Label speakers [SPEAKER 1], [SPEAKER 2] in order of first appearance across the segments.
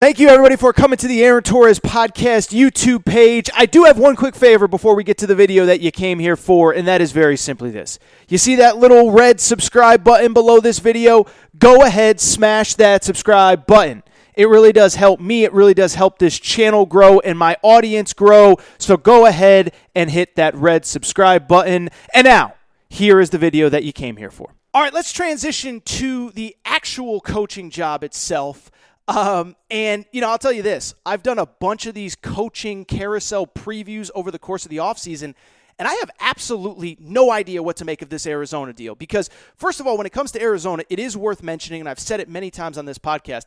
[SPEAKER 1] Thank you, everybody, for coming to the Aaron Torres Podcast YouTube page. I do have one quick favor before we get to the video that you came here for, and that is very simply this. You see that little red subscribe button below this video? Go ahead, smash that subscribe button. It really does help me. It really does help this channel grow and my audience grow. So go ahead and hit that red subscribe button. And now, here is the video that you came here for. All right, let's transition to the actual coaching job itself. I'll tell you this. I've done a bunch of these coaching carousel previews over the course of the offseason, and I have absolutely no idea what to make of this Arizona deal. Because, first of all, when it comes to Arizona, it is worth mentioning, and I've said it many times on this podcast,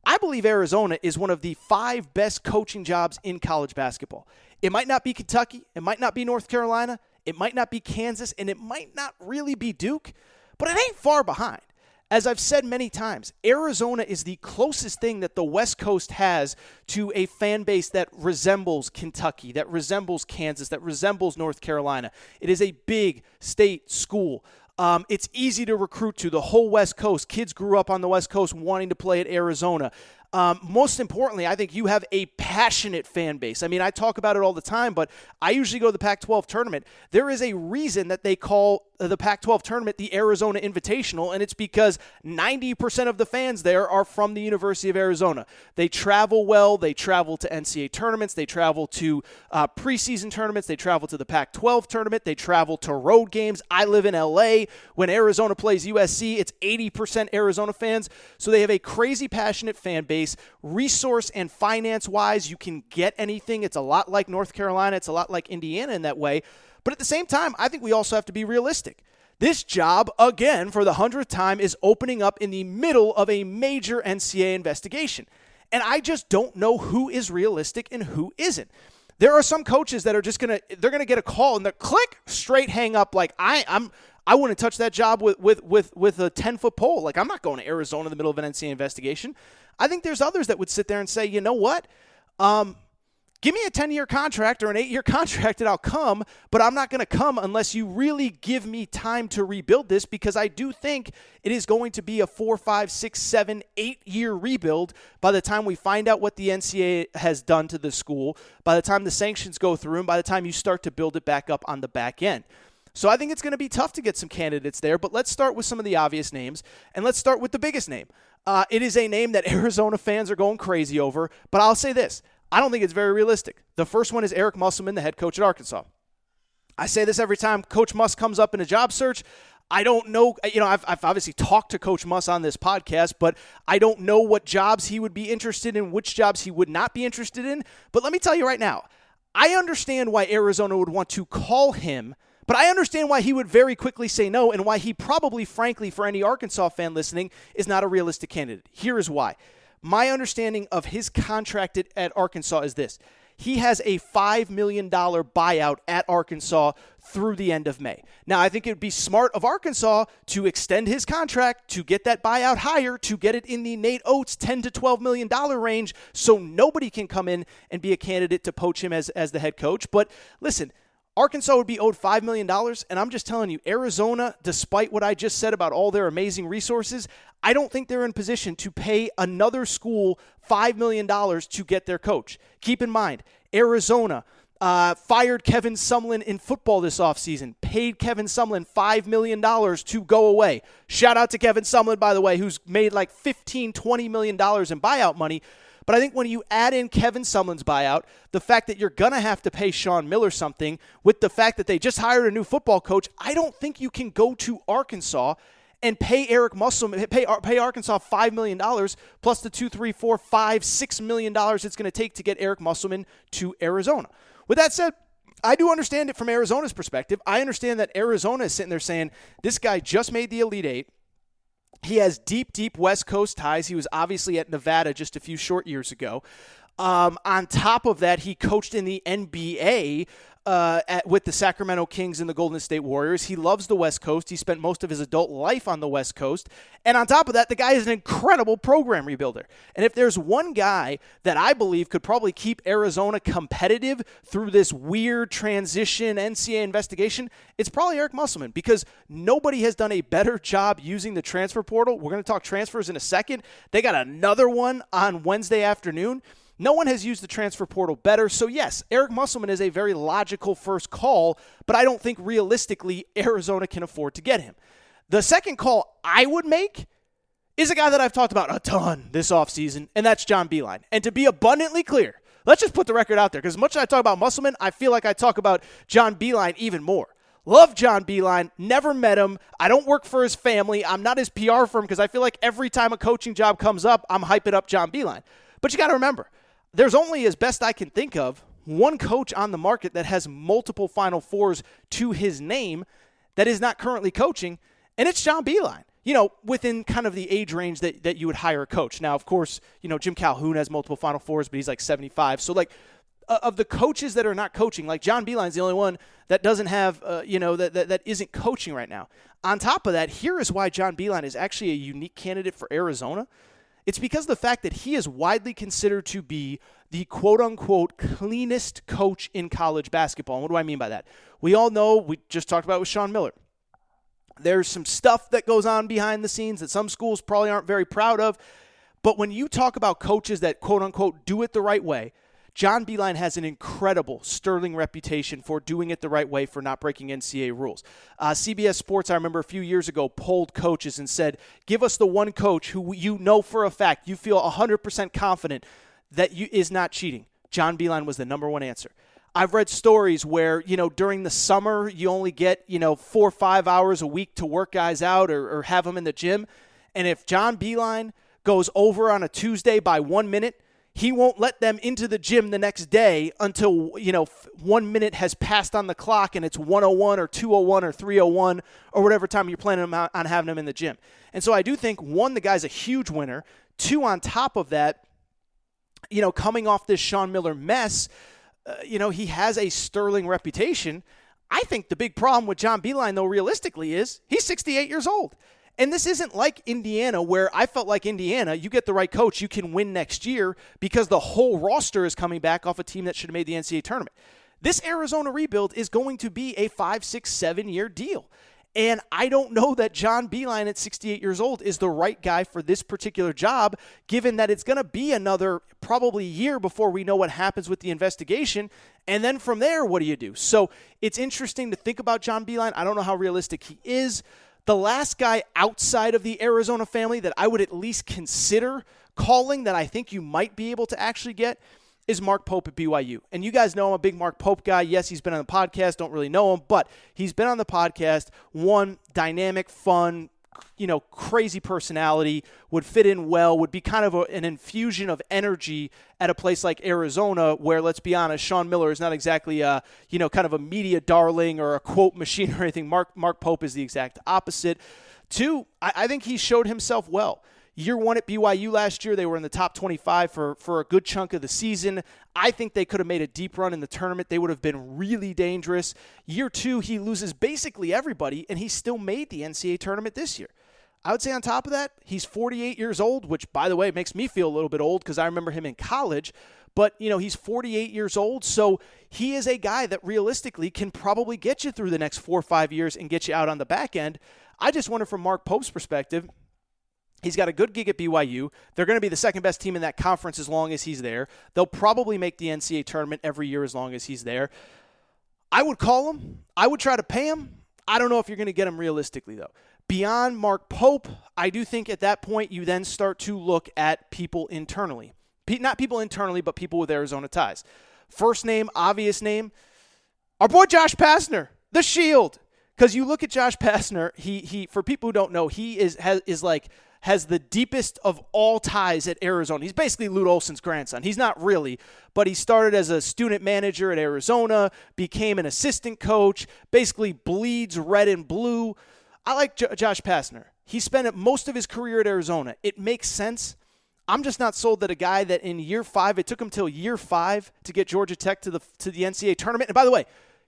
[SPEAKER 1] I believe Arizona is one of the 5 best coaching jobs in college basketball. It might not be Kentucky. It might not be North Carolina. It might not be Kansas, and it might not really be Duke, but it ain't far behind. As I've said many times, Arizona is the closest thing that the West Coast has to a fan base that resembles Kentucky, that resembles Kansas, that resembles North Carolina. It is a big state school. It's easy to recruit to the whole West Coast. Kids grew up on the West Coast wanting to play at Arizona. Most importantly, I think you have a passionate fan base. I mean, I talk about it all the time, but I usually go to the Pac-12 tournament. There is a reason that they call the Pac-12 tournament the Arizona Invitational, and it's because 90% of the fans there are from the University of Arizona. They travel well. They travel to NCAA tournaments. They travel to preseason tournaments. They travel to the Pac-12 tournament. They travel to road games. I live in L.A. When Arizona plays USC, it's 80% Arizona fans. So they have a crazy passionate fan base. Resource and finance-wise, you can get anything. It's a lot like North Carolina. It's a lot like Indiana in that way. But at the same time, I think we also have to be realistic. This job, again, for the 100th time, is opening up in the middle of a major NCAA investigation. And I just don't know who is realistic and who isn't. There are some coaches that are just they're gonna get a call and they're click, straight hang up like I wouldn't touch that job with a 10-foot pole. Like, I'm not going to Arizona in the middle of an NCAA investigation. I think there's others that would sit there and say, you know what? Give me a 10-year contract or an 8-year contract and I'll come, but I'm not going to come unless you really give me time to rebuild this, because I do think it is going to be a 4, 5, 6, 7, 8-year rebuild by the time we find out what the NCAA has done to the school, by the time the sanctions go through, and by the time you start to build it back up on the back end. So I think it's going to be tough to get some candidates there, but let's start with some of the obvious names, and let's start with the biggest name. It is a name that Arizona fans are going crazy over, but I'll say this. I don't think it's very realistic. The first one is Eric Musselman, the head coach at Arkansas. I say this every time Coach Muss comes up in a job search. I don't know, I've obviously talked to Coach Muss on this podcast, but I don't know what jobs he would be interested in, which jobs he would not be interested in. But let me tell you right now, I understand why Arizona would want to call him, but I understand why he would very quickly say no, and why he probably, frankly, for any Arkansas fan listening, is not a realistic candidate. Here is why. My understanding of his contract at Arkansas is this. He has a $5 million buyout at Arkansas through the end of May. Now, I think it would be smart of Arkansas to extend his contract, to get that buyout higher, to get it in the Nate Oates $10 to $12 million range, so nobody can come in and be a candidate to poach him as the head coach. But listen, Arkansas would be owed $5 million, and I'm just telling you, Arizona, despite what I just said about all their amazing resources, I don't think they're in position to pay another school $5 million to get their coach. Keep in mind, Arizona fired Kevin Sumlin in football this offseason, paid Kevin Sumlin $5 million to go away. Shout out to Kevin Sumlin, by the way, who's made like $15, $20 million in buyout money. But I think when you add in Kevin Sumlin's buyout, the fact that you're going to have to pay Sean Miller something, with the fact that they just hired a new football coach, I don't think you can go to Arkansas and pay Eric Musselman, pay Arkansas $5 million plus the $2, $3, $4, $5, $6 million it's going to take to get Eric Musselman to Arizona. With that said, I do understand it from Arizona's perspective. I understand that Arizona is sitting there saying, this guy just made the Elite Eight. He has deep, deep West Coast ties. He was obviously at Nevada just a few short years ago. On top of that, he coached in the NBA. with the Sacramento Kings and the Golden State Warriors. He loves the West Coast. He spent most of his adult life on the West Coast. And on top of that, the guy is an incredible program rebuilder. And if there's one guy that I believe could probably keep Arizona competitive through this weird transition NCAA investigation, it's probably Eric Musselman, because nobody has done a better job using the transfer portal. We're going to talk transfers in a second. They got another one on Wednesday afternoon. No one has used the transfer portal better. So, yes, Eric Musselman is a very logical first call, but I don't think realistically Arizona can afford to get him. The second call I would make is a guy that I've talked about a ton this offseason, and that's John Beilein. And to be abundantly clear, let's just put the record out there, because as much as I talk about Musselman, I feel like I talk about John Beilein even more. Love John Beilein, never met him. I don't work for his family. I'm not his PR firm, because I feel like every time a coaching job comes up, I'm hyping up John Beilein. But you got to remember, there's only, as best I can think of, one coach on the market that has multiple Final Fours to his name that is not currently coaching, and it's John Beilein. You know, within kind of the age range that you would hire a coach. Now, of course, you know, Jim Calhoun has multiple Final Fours, but he's like 75. So, like, of the coaches that are not coaching, like John Beilein's the only one that doesn't have, that isn't coaching right now. On top of that, here is why John Beilein is actually a unique candidate for Arizona. It's because of the fact that he is widely considered to be the quote-unquote cleanest coach in college basketball. And what do I mean by that? We all know, we just talked about with Sean Miller, there's some stuff that goes on behind the scenes that some schools probably aren't very proud of. But when you talk about coaches that quote-unquote do it the right way, John Beilein has an incredible, sterling reputation for doing it the right way, for not breaking NCAA rules. CBS Sports, I remember a few years ago, polled coaches and said, give us the one coach who you know for a fact, you feel 100% confident that is not cheating. John Beilein was the number one answer. I've read stories where, you know, during the summer, you only get, 4 or 5 hours a week to work guys out or have them in the gym. And if John Beilein goes over on a Tuesday by 1 minute, he won't let them into the gym the next day until, 1 minute has passed on the clock and it's 1:01 or 2:01 or 3:01 or whatever time you're planning on having them in the gym. And so I do think, one, the guy's a huge winner. Two, on top of that, coming off this Sean Miller mess, he has a sterling reputation. I think the big problem with John Beilein, though, realistically, is he's 68 years old. And this isn't like Indiana, where I felt like Indiana, you get the right coach, you can win next year because the whole roster is coming back off a team that should have made the NCAA tournament. This Arizona rebuild is going to be a 5, 6, 7-year deal. And I don't know that John Beilein at 68 years old is the right guy for this particular job, given that it's going to be another probably year before we know what happens with the investigation. And then from there, what do you do? So it's interesting to think about John Beilein. I don't know how realistic he is. The last guy outside of the Arizona family that I would at least consider calling, that I think you might be able to actually get, is Mark Pope at BYU. And you guys know I'm a big Mark Pope guy. Yes, he's been on the podcast. Don't really know him, but he's been on the podcast. One, dynamic, fun, crazy personality, would fit in well, would be kind of an infusion of energy at a place like Arizona, where, let's be honest, Sean Miller is not exactly kind of a media darling or a quote machine or anything. Mark Pope is the exact opposite. Two, I think he showed himself well. Year one at BYU last year, they were in the top 25 for a good chunk of the season. I think they could have made a deep run in the tournament. They would have been really dangerous. Year two, he loses basically everybody, and he still made the NCAA tournament this year. I would say on top of that, he's 48 years old, which, by the way, makes me feel a little bit old because I remember him in college. But, he's 48 years old, so he is a guy that realistically can probably get you through the next 4 or 5 years and get you out on the back end. I just wonder, from Mark Pope's perspective, he's got a good gig at BYU. They're going to be the second best team in that conference as long as he's there. They'll probably make the NCAA tournament every year as long as he's there. I would call him. I would try to pay him. I don't know if you're going to get him realistically, though. Beyond Mark Pope, I do think at that point you then start to look at people internally. Not people internally, but people with Arizona ties. First name, obvious name, our boy Josh Pastner, the Shield. Because you look at Josh Pastner, he for people who don't know, he has the deepest of all ties at Arizona. He's basically Lute Olson's grandson. He's not really, but he started as a student manager at Arizona, became an assistant coach, basically bleeds red and blue. I like Josh Pastner. He spent most of his career at Arizona. It makes sense. I'm just not sold that a guy that in year 5, it took him till year 5 to get Georgia Tech to the NCAA tournament. And by the way,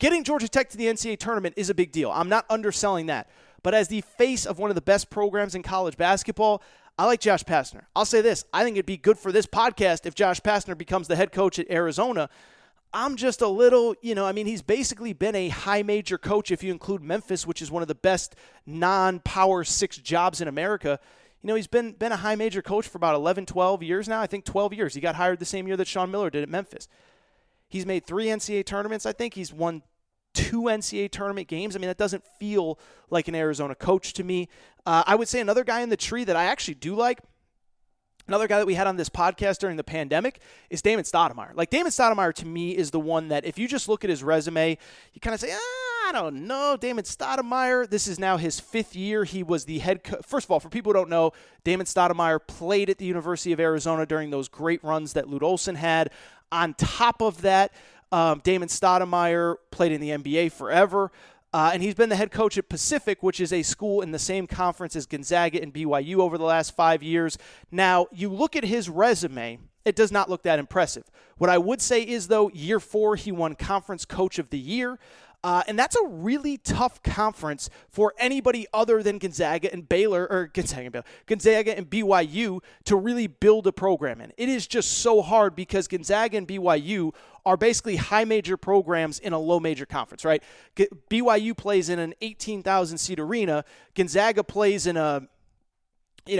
[SPEAKER 1] Getting Georgia Tech to the NCAA tournament is a big deal. I'm not underselling that. But as the face of one of the best programs in college basketball, I like Josh Pastner. I'll say this. I think it'd be good for this podcast if Josh Pastner becomes the head coach at Arizona. I'm just a little, he's basically been a high major coach if you include Memphis, which is one of the best non-Power 6 jobs in America. He's been a high major coach for about 11, 12 years now. I think 12 years. He got hired the same year that Sean Miller did at Memphis. He's made 3 NCAA tournaments. I think he's won 2 NCAA tournament games. That doesn't feel like an Arizona coach to me. I would say another guy in the tree that I actually do like, another guy that we had on this podcast during the pandemic, is Damon Stoudemire. Like, Damon Stoudemire to me is the one that if you just look at his resume, you kind of say, I don't know, Damon Stoudemire. This is now his 5th year. He was the head coach. First of all, for people who don't know, Damon Stoudemire played at the University of Arizona during those great runs that Lute Olson had. On top of that, Damon Stoudemire played in the NBA forever. And he's been the head coach at Pacific, which is a school in the same conference as Gonzaga and BYU over the last 5 years. Now, you look at his resume, it does not look that impressive. What I would say is, though, year 4, he won Conference Coach of the Year. And that's a really tough conference for anybody other than Gonzaga and Gonzaga and BYU to really build a program in. It is just so hard because Gonzaga and BYU are basically high major programs in a low major conference, right? BYU plays in an 18,000 seat arena. Gonzaga plays in a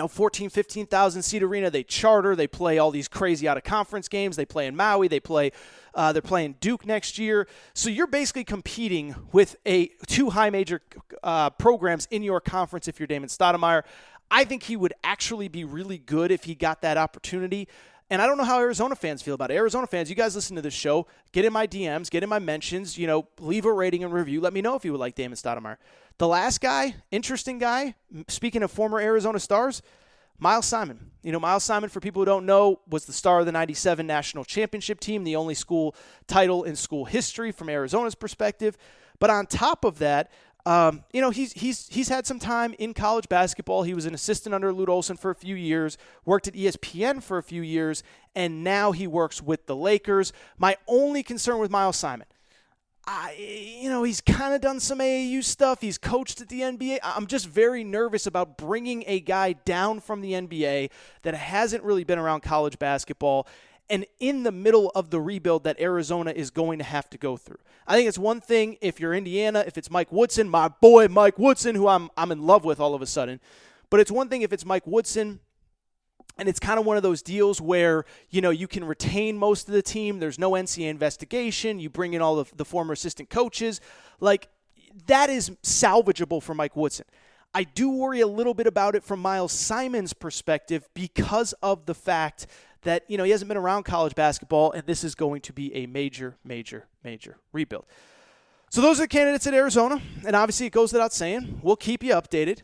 [SPEAKER 1] 14, 15,000 seat arena. They charter. They play all these crazy out of conference games. They play in Maui. They're playing Duke next year. So you're basically competing with 2 high major programs in your conference if you're Damon Stoudemire. I think he would actually be really good if he got that opportunity. And I don't know how Arizona fans feel about it. Arizona fans, you guys listen to this show, get in my DMs, get in my mentions, leave a rating and review. Let me know if you would like Damon Stoudemire. The last guy, interesting guy, speaking of former Arizona stars, Miles Simon. Miles Simon, for people who don't know, was the star of the 97 national championship team, the only school title in school history from Arizona's perspective. But on top of that, he's had some time in college basketball. He was an assistant under Lute Olson for a few years, worked at ESPN for a few years, and now he works with the Lakers. My only concern with Miles Simon, he's kind of done some AAU stuff. He's coached at the NBA. I'm just very nervous about bringing a guy down from the NBA that hasn't really been around college basketball and in the middle of the rebuild that Arizona is going to have to go through. I think it's one thing if you're Indiana, if it's Mike Woodson, my boy Mike Woodson, who I'm in love with all of a sudden. But it's one thing if it's Mike Woodson, and it's kind of one of those deals where, you can retain most of the team. There's no NCAA investigation. You bring in all of the former assistant coaches. Like, that is salvageable for Mike Woodson. I do worry a little bit about it from Miles Simon's perspective because of the fact that, he hasn't been around college basketball, and this is going to be a major, major, major rebuild. So those are the candidates at Arizona, and obviously it goes without saying, we'll keep you updated.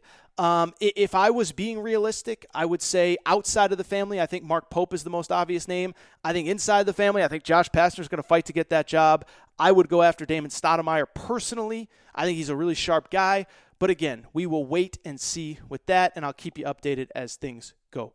[SPEAKER 1] If I was being realistic, I would say outside of the family, I think Mark Pope is the most obvious name. I think inside the family, I think Josh Pastner is going to fight to get that job. I would go after Damon Stoudemire personally. I think he's a really sharp guy. But again, we will wait and see with that, and I'll keep you updated as things go